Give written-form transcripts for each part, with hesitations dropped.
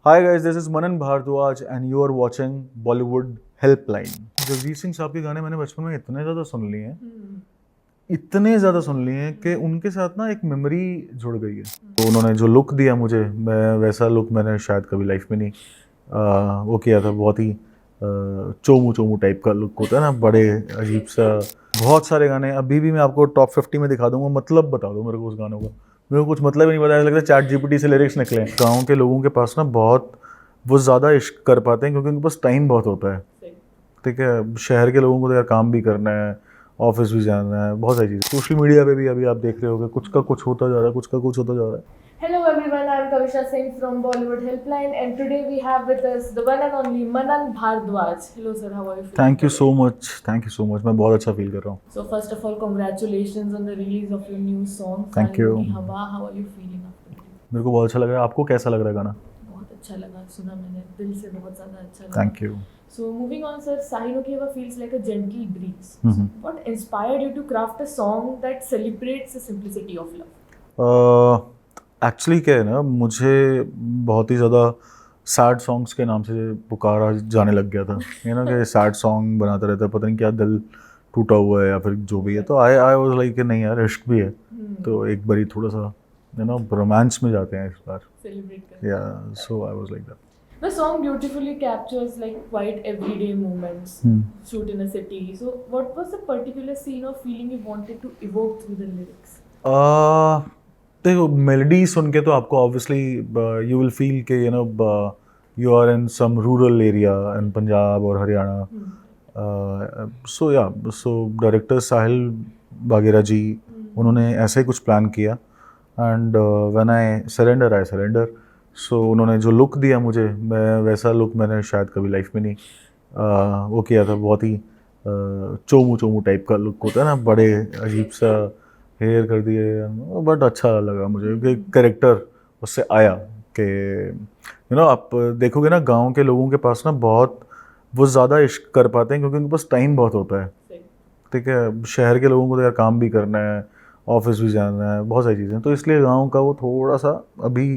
Hi guys, this is Manan Bhardwaj and you are watching Bollywood helpline. Jagjit Singh sahab के गाने मैंने बचपन में इतने ज़्यादा सुन लिए हैं, इतने ज़्यादा सुन लिए हैं कि उनके साथ ना एक मेमोरी जुड़ गई है। तो उन्होंने जो लुक दिया मुझे, मैं वैसा लुक मैंने शायद कभी लाइफ में नहीं वो किया था। बहुत ही चोमू चोमू टाइप का लुक होता है ना, बड़े अजीब सा। बहुत सारे गाने अभी भी मैं आपको टॉप 50 में दिखा दूंगा। मतलब बता दो मेरे को उस गानों का, मेरे को कुछ मतलब ही नहीं पता। ऐसा लगता है चैट जीपीटी से लिरिक्स निकले हैं। गाँव के लोगों के पास ना बहुत वो ज़्यादा इश्क कर पाते हैं क्योंकि उनके पास टाइम बहुत होता है। ठीक है, शहर के लोगों को तो यार काम भी करना है, ऑफिस भी जाना है, बहुत सारी चीज़ें। सोशल मीडिया पे भी अभी आप देख रहे होगे, कुछ का कुछ होता जा रहा है, कुछ का कुछ होता जा रहा है। Hello everyone, I am Kavisha Singh from Bollywood Helpline and today we have with us the one and only Manan Bhardwaj. Hello sir, how are you feeling? Thank you today? So much, thank you so much. मैं बहुत अच्छा feel कर रहा हूँ। So first of all, congratulations on the release of your new song. Thank you. Sahilo Ki Hawa. How are you feeling after it? मेरे को बहुत अच्छा लग रहा है। आपको कैसा लग रहा है गाना? बहुत अच्छा लगा, सुना मैंने, दिल से बहुत ज़्यादा अच्छा लगा. Thank you. So moving on sir, Sahilo Ki Hawa feels like a gentle breeze. Mhm. What inspired you to craft a song that celebrates the simplicity of love? Actually क्या है ना, मुझे बहुत ही ज़्यादा सैड सॉन्ग्स के नाम से पुकारा जाने लग गया था। ये ना कि सैड सॉन्ग बनाता रहता है, पता नहीं क्या दिल टूटा हुआ है या फिर जो भी है। तो आई आई वाज लाइक कि नहीं यार, इश्क भी है तो एक बारी थोड़ा सा यू नो रोमांस में जाते हैं इस बार। Celebrate. या so I was like that. The song beautifully captures like quite everyday moments, shoot in a city. So, what was the particular scene or feeling you wanted to evoke through the lyrics? देखो, melody सुन के तो आपको obviously you will feel के you know you are in some rural area in Punjab और Haryana. So director साहिल बागेरा जी, उन्होंने ऐसा ही कुछ प्लान किया एंड व्हेन आई सरेंडर। सो उन्होंने जो लुक दिया मुझे, मैं वैसा लुक मैंने शायद कभी लाइफ में नहीं वो किया था। बहुत ही चोमू चोमू टाइप का लुक होता है ना, बड़े अजीब सा हेयर कर दिए। बट अच्छा लगा मुझे क्योंकि कैरेक्टर उससे आया कि यू नो आप देखोगे ना, गांव के लोगों के पास ना बहुत वो ज़्यादा इश्क कर पाते हैं क्योंकि उनके पास टाइम बहुत होता है। ठीक है, शहर के लोगों को तो यार काम भी करना है, ऑफिस भी जाना है, बहुत सारी चीज़ें। तो इसलिए गांव का वो थोड़ा सा अभी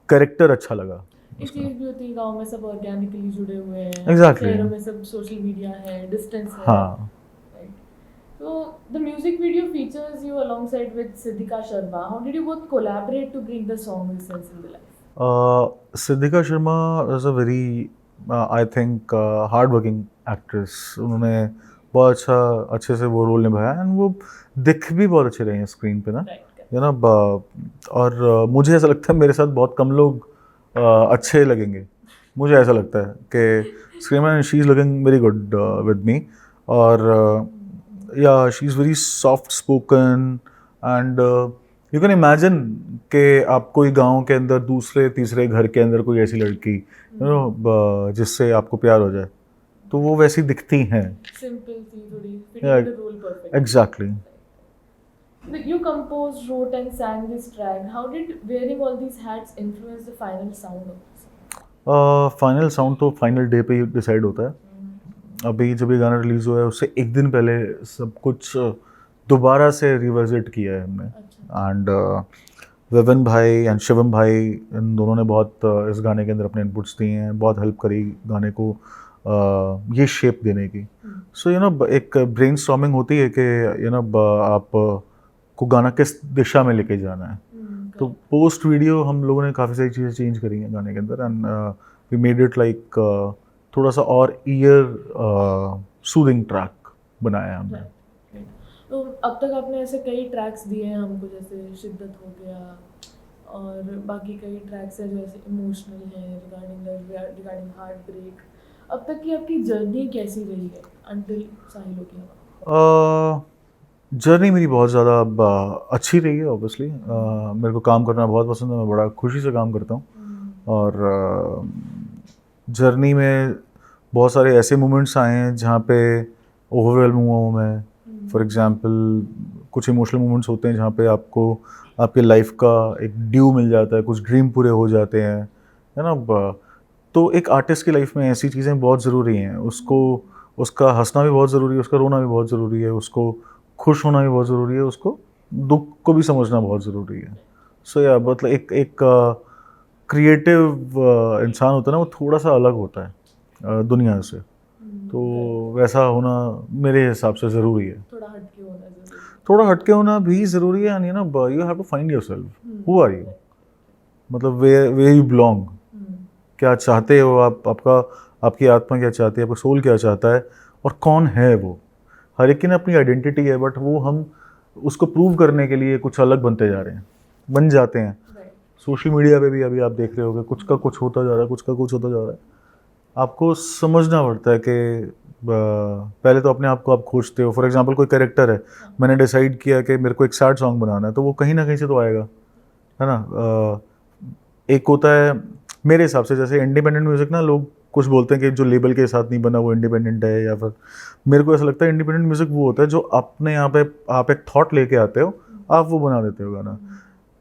कैरेक्टर अच्छा लगा। एक चीज़ भी होती है, गांव में सब ऑर्गेनिकली जुड़े हुए हैं, एग्जैक्टली शहरों में सब सोशल मीडिया है, डिस्टेंस है. हाँ। Right. So the music video features you alongside with Siddhika Sharma. How did you both collaborate to bring the song sense in the life? Siddhika Sharma is a very I think hard working actress. उन्होंने बहुत अच्छे से वो role निभाया and वो दिख भी बहुत अच्छे रहे हैं स्क्रीन पे ना, Right. You know. और मुझे ऐसा लगता है मेरे साथ बहुत कम लोग अच्छे लगेंगे। मुझे ऐसा लगता है कि स्क्रीन में she is looking very good with me. और या she is very soft spoken and you can imagine कि आप कोई गांव के अंदर दूसरे तीसरे घर के अंदर कोई ऐसी लड़की यू नो जिससे आपको प्यार हो जाए, तो वो वैसी दिखती हैं। Simple थी थोड़ी, fitting the role perfect. Exactly. You composed, wrote, and sang this track. How did wearing all these hats influence the final sound of the song? Final sound तो फाइनल डे पे ही डिसाइड होता है। अभी जब ये गाना रिलीज़ हुआ है उससे एक दिन पहले सब कुछ दोबारा से रिविजिट किया है हमने। एंड विपिन भाई एंड शिवम भाई, इन दोनों ने बहुत इस गाने के अंदर अपने इनपुट्स दिए हैं, बहुत हेल्प करी गाने को ये शेप देने की। सो यू नो एक ब्रेनस्टॉर्मिंग होती है कि यू नो आप को गाना किस दिशा में लेके जाना है। तो पोस्ट वीडियो हम लोगों ने काफ़ी सारी चीज़ें चेंज करी हैं गाने के अंदर and we made it like थोड़ा सा और ईयर सूदिंग ट्रैक बनाया है हमने। तो अब तक आपने ऐसे कई ट्रैक्स दिए हैं हमको, जैसे शिद्दत हो गया और बाकी कई ट्रैक्स हैं जो ऐसे इमोशनल हैं, रिगार्डिंग हार्ट ब्रेक. अब तक की आपकी जर्नी कैसी रही है अंटिल साहिलो की हवा? जर्नी मेरी बहुत ज़्यादा अच्छी रही है ऑब्वियसली। मेरे को काम करना बहुत पसंद है, मैं बड़ा खुशी से काम करता हूँ। और जर्नी में बहुत सारे ऐसे मोमेंट्स आए हैं जहाँ पे ओवरवेलम हुआ हूँ मैं। फॉर एग्जांपल कुछ इमोशनल मोमेंट्स होते हैं जहाँ पे आपको आपके लाइफ का एक ड्यू मिल जाता है, कुछ ड्रीम पूरे हो जाते हैं, है ना। तो एक आर्टिस्ट की लाइफ में ऐसी चीज़ें बहुत ज़रूरी हैं। उसको उसका हंसना भी बहुत ज़रूरी है, उसका रोना भी बहुत ज़रूरी है, उसको खुश होना भी बहुत ज़रूरी है, उसको दुख को भी समझना बहुत ज़रूरी है। सो या मतलब एक क्रिएटिव इंसान होता है ना, वो थोड़ा सा अलग होता है दुनिया से, तो वैसा होना मेरे हिसाब से ज़रूरी है। थोड़ा हटके होना जरूरी है। थोड़ा हटके होना भी ज़रूरी है, and you know you have to find yourself, who are you, मतलब वे यू बिलोंग, क्या चाहते हो आप, आपकी आत्मा क्या चाहती है, आपका सोल क्या चाहता है, और कौन है वो। हर एक की ना अपनी आइडेंटिटी है, बट वो हम उसको प्रूव करने के लिए कुछ अलग बनते जा रहे हैं, बन जाते हैं। सोशल मीडिया पे भी अभी आप देख रहे होगे, कुछ का कुछ होता जा रहा है, कुछ का कुछ होता जा रहा है। आपको समझना पड़ता है कि पहले तो अपने आप को आप खोजते हो। फॉर एग्जांपल कोई कैरेक्टर है, मैंने डिसाइड किया कि मेरे को एक सैड सॉन्ग बनाना है, तो वो कहीं ना कहीं से तो आएगा, है ना। एक होता है मेरे हिसाब से, जैसे इंडिपेंडेंट म्यूज़िक ना, लोग कुछ बोलते हैं कि जो लेबल के साथ नहीं बना वो इंडिपेंडेंट है, या फिर मेरे को ऐसा लगता है इंडिपेंडेंट म्यूज़िक वो होता है जो अपने यहाँ पे आप एक थॉट लेके आते हो, आप वो बना देते हो गाना।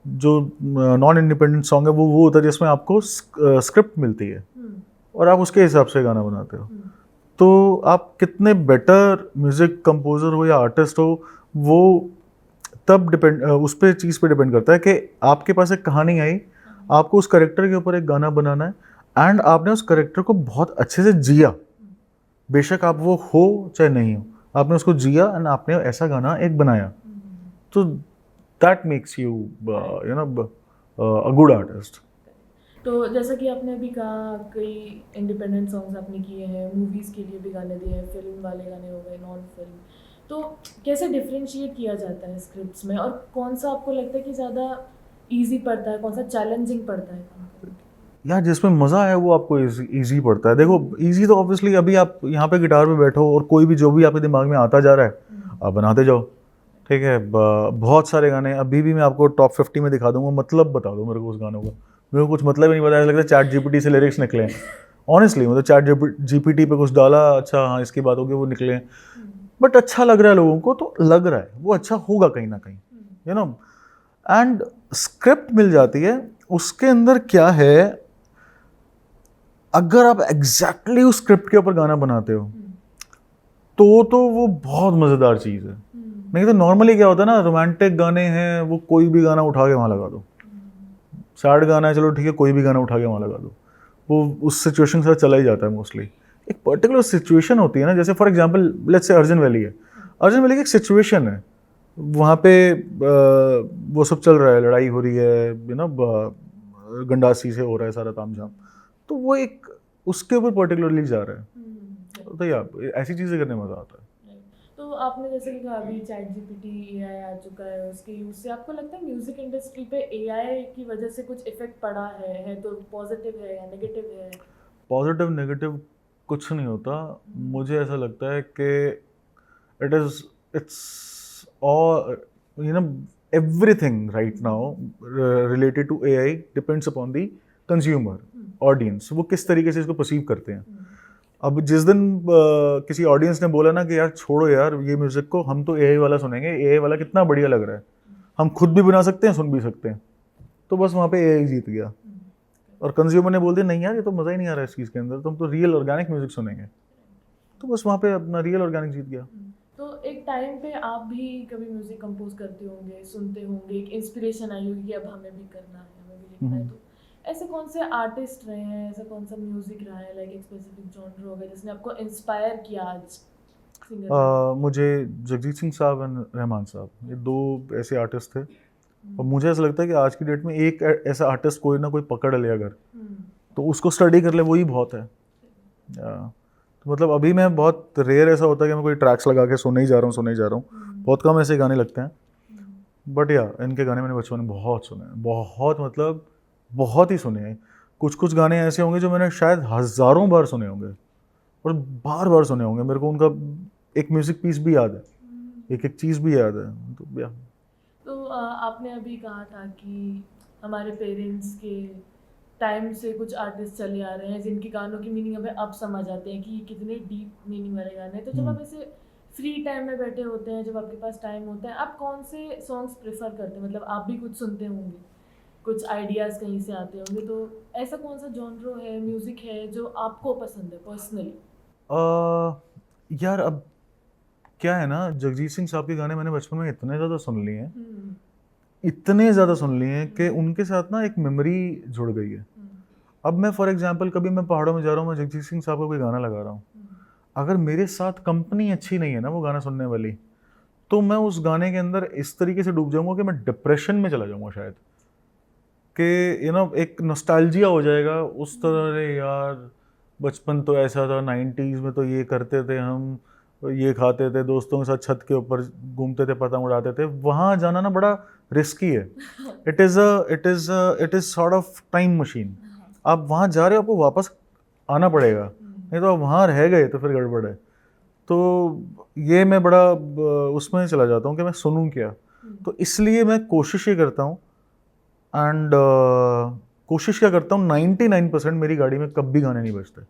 जो नॉन इंडिपेंडेंट सॉन्ग है वो होता है जिसमें आपको स्क्रिप्ट मिलती है और आप उसके हिसाब से गाना बनाते हो। तो आप कितने बेटर म्यूज़िक कंपोज़र हो या आर्टिस्ट हो, वो तब डिपेंड उस पे चीज़ पे डिपेंड करता है कि आपके पास एक कहानी आई, आपको उस करेक्टर के ऊपर एक गाना बनाना है, एंड आपने उस करेक्टर को बहुत अच्छे से जिया, बेशक आप वो हो चाहे नहीं हो, आपने उसको जिया एंड आपने ऐसा गाना एक बनाया, तो that makes you you know a good artist. तो जैसा कि आपने अभी कहा, कई इंडिपेंडेंट सॉन्ग्स आपने किए हैं, मूवीज़ के लिए भी गाने दिए हैं, फिल्म वाले गाने हो गए, नॉन फिल्म, तो कैसे डिफरेंशिएट किया जाता है स्क्रिप्ट्स में, और कौन सा आपको लगता है कि ज़्यादा इजी पड़ता है, कौन सा चैलेंजिंग पड़ता है काम करने के यार जिसमें मज़ा है वो आपको इजी पड़ता है। देखो इजी तो ऑब्वियसली, अभी आप यहाँ पे गिटार पे बैठो और कोई भी जो भी आपके दिमाग में आता जा रहा है आप बनाते जाओ, ठीक है। बहुत सारे गाने अभी भी मैं आपको टॉप 50 में दिखा दूंगा, मतलब बता दो मेरे को उस गानों का, मेरे को कुछ मतलब ही नहीं पता, ऐसा लगता है चैट जीपीटी से लिरिक्स निकले हैं ऑनेस्टली, मतलब चैट जीपीटी पे कुछ डाला, अच्छा हाँ इसकी बात होगी, वो निकले, बट अच्छा लग रहा है लोगों को, तो लग रहा है वो अच्छा होगा कहीं ना कहीं, यू नो। एंड स्क्रिप्ट मिल जाती है, उसके अंदर क्या है, अगर आप एग्जैक्टली उस स्क्रिप्ट के ऊपर गाना बनाते हो तो वो बहुत मज़ेदार चीज़ है। नहीं तो नॉर्मली क्या होता है ना, रोमांटिक गाने हैं, वो कोई भी गाना उठा के वहाँ लगा दो, सैड गाना है चलो ठीक है कोई भी गाना उठा के वहाँ लगा दो, वो उस सिचुएशन के साथ चला ही जाता है मोस्टली। एक पर्टिकुलर सिचुएशन होती है ना, जैसे for example let's say Arjun valley है, अर्जुन वैली की एक सिचुएशन है, वहाँ पे वो सब चल रहा है, लड़ाई हो रही है, यू नो गंडासी से हो रहा है सारा तामझाम, तो वो एक उसके ऊपर पर्टिकुलरली जा रहा है, तो यार ऐसी चीज़ें करने में मज़ा आता है। तो आपने जैसे कि कहा अभी चैट जीपीटी एआई आ चुका है, उसके यूज से आपको लगता है म्यूजिक इंडस्ट्री पे एआई की वजह से कुछ इफेक्ट पड़ा है तो पॉजिटिव है या नेगेटिव है? पॉजिटिव नेगेटिव कुछ नहीं होता, मुझे ऐसा लगता है कि it's all, you know, everything right now related to AI depends upon the consumer audience, वो किस तरीके से इसको परसीव करते हैं। अब जिस दिन किसी ऑडियंस ने बोला ना कि यार छोड़ो यार ये म्यूज़िक को, हम तो एआई वाला सुनेंगे, एआई वाला कितना बढ़िया लग रहा है, हम खुद भी बना सकते हैं सुन भी सकते हैं, तो बस वहाँ पे एआई जीत गया। और कंज्यूमर ने बोल दिया नहीं यार ये तो मज़ा ही नहीं आ रहा है इस चीज़ के अंदर, तो हम तो रियल ऑर्गेनिक म्यूज़िक सुनेंगे, तो बस वहाँ पे अपना रियल ऑर्गेनिक जीत गया। तो एक टाइम पे आप भी कभी म्यूजिक कंपोज करते होंगे, सुनते होंगे, एक इंस्पिरेशन आई होगी कि अब हमें भी करना है, हमें भी लिखना है, तो ऐसे कौन से आर्टिस्ट रहे हैं, ऐसा कौन सा म्यूजिक रहा है, लाइक एक स्पेसिफिक जॉनर होगा जिसने आपको इंस्पायर किया आज सिंगर? मुझे जगजीत सिंह साहब एंड रहमान साहब, ये दो ऐसे आर्टिस्ट थे, और मुझे ऐसा लगता है कि आज की डेट में एक ऐसा आर्टिस्ट कोई ना कोई पकड़ ले अगर, तो उसको स्टडी कर ले वही बहुत है। तो मतलब अभी मैं बहुत रेयर ऐसा होता है कि मैं कोई ट्रैक्स लगा के सुने ही जा रहा हूँ, बहुत कम ऐसे गाने लगते हैं, बट या इनके गाने मैंने बचपन में बहुत सुने हैं, बहुत मतलब बहुत ही सुने हैं। कुछ कुछ गाने ऐसे होंगे जो मैंने शायद हज़ारों बार सुने होंगे और बार बार सुने होंगे, मेरे को उनका एक म्यूज़िक पीस भी याद है, एक एक चीज़ भी याद है, तो या। तो आपने अभी कहा था कि हमारे पेरेंट्स के टाइम से कुछ आर्टिस्ट चले आ रहे हैं जिनके गानों की मीनिंग हमें अब समझ आते हैं कि कितने डीप मीनिंग वाले गाने हैं, तो जब आप ऐसे फ्री टाइम में बैठे होते हैं, जब आपके पास टाइम होता है, आप कौन से सॉन्ग्स प्रेफर करते हैं? मतलब आप भी कुछ सुनते होंगे, कुछ आइडियाज़ कहीं से आते होंगे, तो ऐसा कौन सा जॉनर है, म्यूज़िक है जो आपको पसंद है पर्सनली? यार अब क्या है ना, जगजीत सिंह साहब के गाने मैंने बचपन में इतने ज़्यादा सुन लिए हैं, इतने ज़्यादा सुन लिए हैं कि उनके साथ ना एक मेमोरी जुड़ गई है। अब मैं फॉर एग्जांपल कभी मैं पहाड़ों में जा रहा हूँ, मैं जगजीत सिंह साहब का कोई गाना लगा रहा हूँ, अगर मेरे साथ कंपनी अच्छी नहीं है ना वो गाना सुनने वाली, तो मैं उस गाने के अंदर इस तरीके से डूब जाऊंगा कि मैं डिप्रेशन में चला जाऊंगा शायद, कि एक नॉस्टैल्जिया हो जाएगा उस तरह। अरे यार बचपन तो ऐसा था, 90s में तो ये करते थे हम, ये खाते थे, दोस्तों के साथ छत के ऊपर घूमते थे, पतंग उड़ाते थे। वहाँ जाना ना बड़ा रिस्की है। It is sort of time machine. आप वहाँ जा रहे हो, आपको वापस आना पड़ेगा, नहीं तो आप वहाँ रह गए तो फिर गड़बड़ है। तो ये मैं बड़ा उसमें चला जाता हूँ कि मैं सुनूँ क्या। तो इसलिए मैं कोशिश ये करता हूँ, एंड कोशिश क्या करता हूँ, 99% मेरी गाड़ी में कभी गाने नहीं बजते।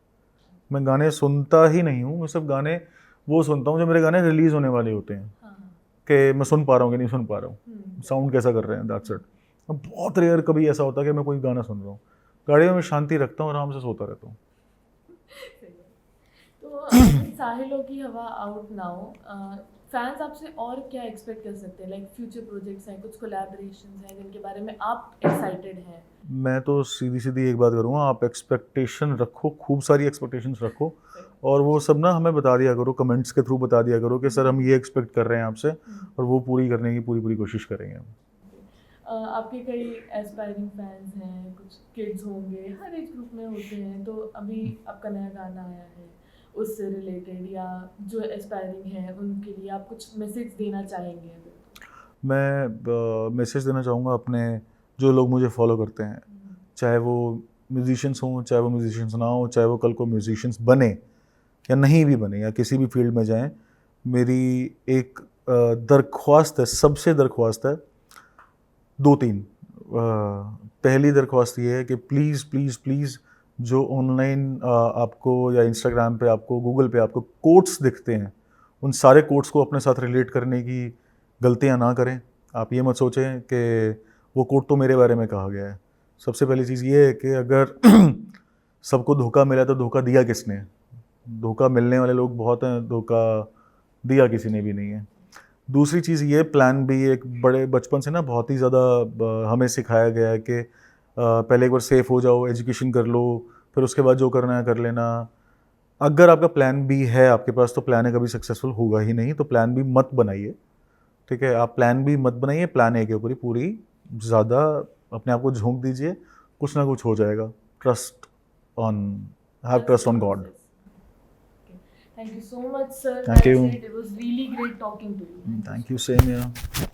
मैं गाने सुनता ही नहीं हूँ, मैं सिर्फ गाने वो सुनता हूँ जो मेरे गाने रिलीज़ होने वाले होते हैं, कि मैं सुन पा रहा हूँ कि नहीं सुन पा रहा हूँ, साउंड कैसा कर रहे हैं, दैट्स इट। अब बहुत रेयर कभी ऐसा होता है कि मैं कोई गाना सुन रहा हूँ। गाड़ी में मैं शांति रखता हूँ, आराम से सोता रहता हूँ। तो साहिलों की हवा आउट नाउ, फैंस आपसे और क्या एक्सपेक्ट कर सकते हैं? लाइक फ्यूचर प्रोजेक्ट्स हैं, कुछ कोलैबोरेशंस हैं जिनके बारे में आप एक्साइटेड हैं? मैं तो सीधी सीधी एक बात करूँगा, आप एक्सपेक्टेशन रखो, खूब सारी एक्सपेक्टेशंस रखो, और वो सब ना हमें बता दिया करो, कमेंट्स के थ्रू बता दिया करो कि सर हम ये एक्सपेक्ट कर रहे हैं आपसे, और वो पूरी करने की पूरी कोशिश करेंगे हम। आपके कई एस्पायरिंग फैंस हैं, कुछ किड्स होंगे, हर एज ग्रुप में होते हैं, तो अभी आपका नया गाना आया है, उससे रिलेटेड या जो एस्पायरिंग हैं उनके लिए आप कुछ मैसेज देना चाहेंगे? मैं मैसेज देना चाहूँगा अपने जो लोग मुझे फॉलो करते हैं, चाहे वो म्यूजिशियंस हों, चाहे वो म्यूजिशियंस ना हो, चाहे वो कल को म्यूजिशियंस बने या नहीं भी बने, या किसी भी फील्ड में जाएं, मेरी एक दरख्वास्त है, सबसे दरख्वास्त है, 2-3। पहली दरख्वास्त ये है कि प्लीज़ प्लीज़ प्लीज़ जो ऑनलाइन आपको या इंस्टाग्राम पे आपको, गूगल पे आपको कोट्स दिखते हैं, उन सारे कोट्स को अपने साथ रिलेट करने की गलतियां ना करें। आप ये मत सोचें कि वो कोट तो मेरे बारे में कहा गया है। सबसे पहली चीज़ ये है कि अगर सबको धोखा मिला तो धोखा दिया किसने? धोखा मिलने वाले लोग बहुत हैं, धोखा दिया किसी ने भी नहीं है। दूसरी चीज़ ये, प्लान बी, एक बड़े बचपन से ना बहुत ही ज़्यादा हमें सिखाया गया है कि पहले एक बार सेफ हो जाओ, एजुकेशन कर लो, फिर उसके बाद जो करना है कर लेना। अगर आपका प्लान बी है आपके पास, तो प्लान ए कभी सक्सेसफुल होगा ही नहीं, तो प्लान बी मत बनाइए, ठीक है? आप प्लान बी मत बनाइए, प्लान ए के ऊपर ही पूरी ज़्यादा अपने आप को झोंक दीजिए, कुछ ना कुछ हो जाएगा। Trust on, have trust on God. Thank you so much, sir. Thank That's you. it. It was really great talking to you. Thank you, same here.